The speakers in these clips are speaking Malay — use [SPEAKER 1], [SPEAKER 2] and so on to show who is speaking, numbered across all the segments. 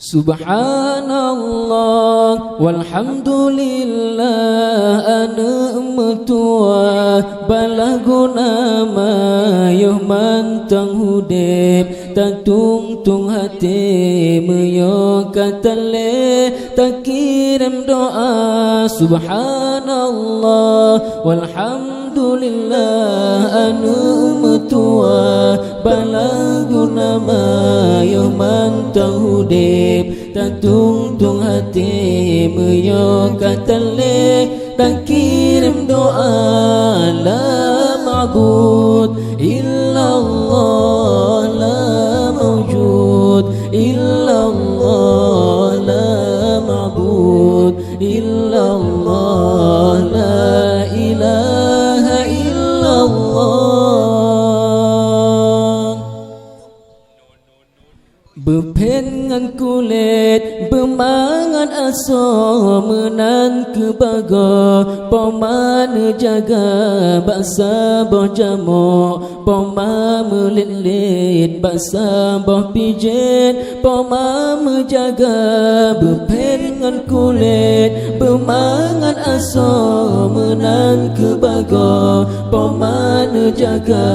[SPEAKER 1] Subhanallah walhamdulillah anu'mutua balaguna mayuh mantang hudib tatung tung hati meyo katale takirim doa Subhanallah walhamdulillah anu'mutua balaguna mayuh mantang hudib tatung tung hati meyo katale takirim doa la ma'bud illallah la mawjud illallah la ma'bud illallah la ilaha illallah. Bepen ngan kulit bemangan aso menan kebaga pemana jaga baksa boh jamo pema melit-lit baksa boh pijit pema menjaga. Bepen ngan kulit bemangan aso menan kebaga pemana jaga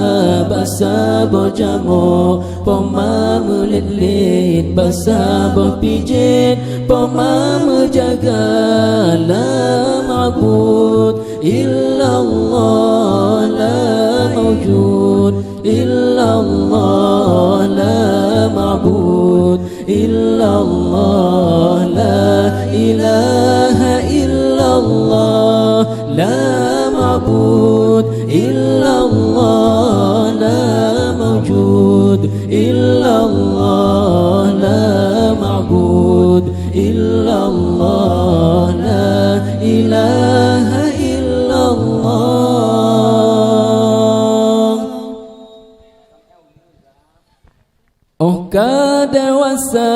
[SPEAKER 1] baksa boh jamo pema melit-lit basa boh pijit pema menjaga. La ma'bud illallah la mawjud illallah la ma'bud illallah la ilaha illallah la ma'bud illallah la mawjud illallah la ma'bud illallah la ilaha illallah. Oh kadewasa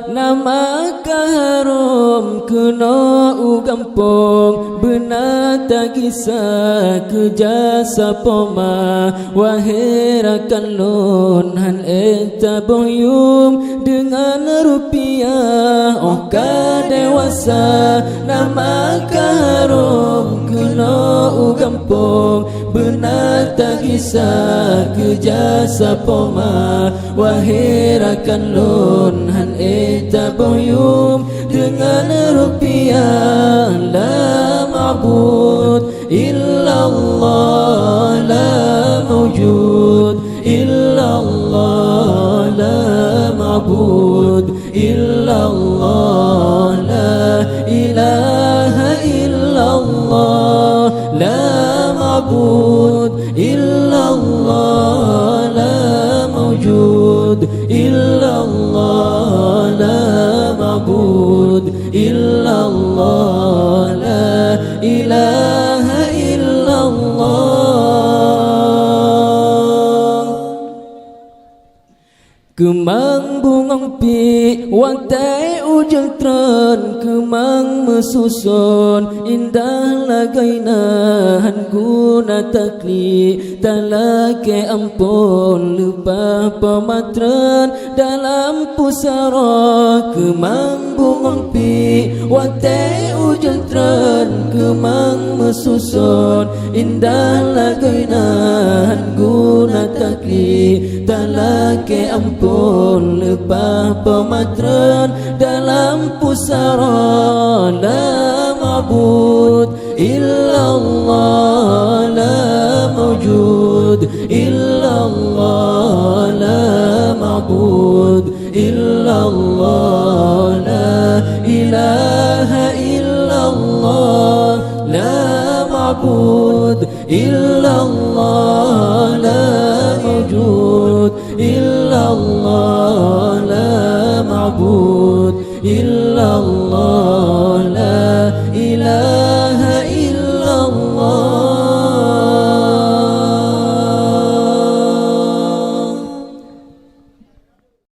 [SPEAKER 1] nama harum kena ugampung benar tak kisah kejasa poma wahirakan lun han eta boyum dengan rupiah. Oh kadewasa nama harum kena ugampung benar tak kisah kejasa poma wahirakan lun han eta boyum dengan rupiah. La ma'bud illallah la mawjud illallah la ma'bud illallah la ilaha illallah la ma'bud illallah la mawjud illallah la ma'bud illallah la ilaha illallah. Kemang bungong pi wantai ujung tren kemang mesusun indah lagainahan guna takli talake ampun lupa pematren dalam pusara. Kemang bungong pi wantai ujung tren kemang mesusun indah lagainahan guna takli talake ampun lepas pematren dalam pusara. La ma'bud illallah la mawjud illallah la ma'bud illallah la ilaha illallah la ma'bud illallah la mawjud illallah la ma'bud illallah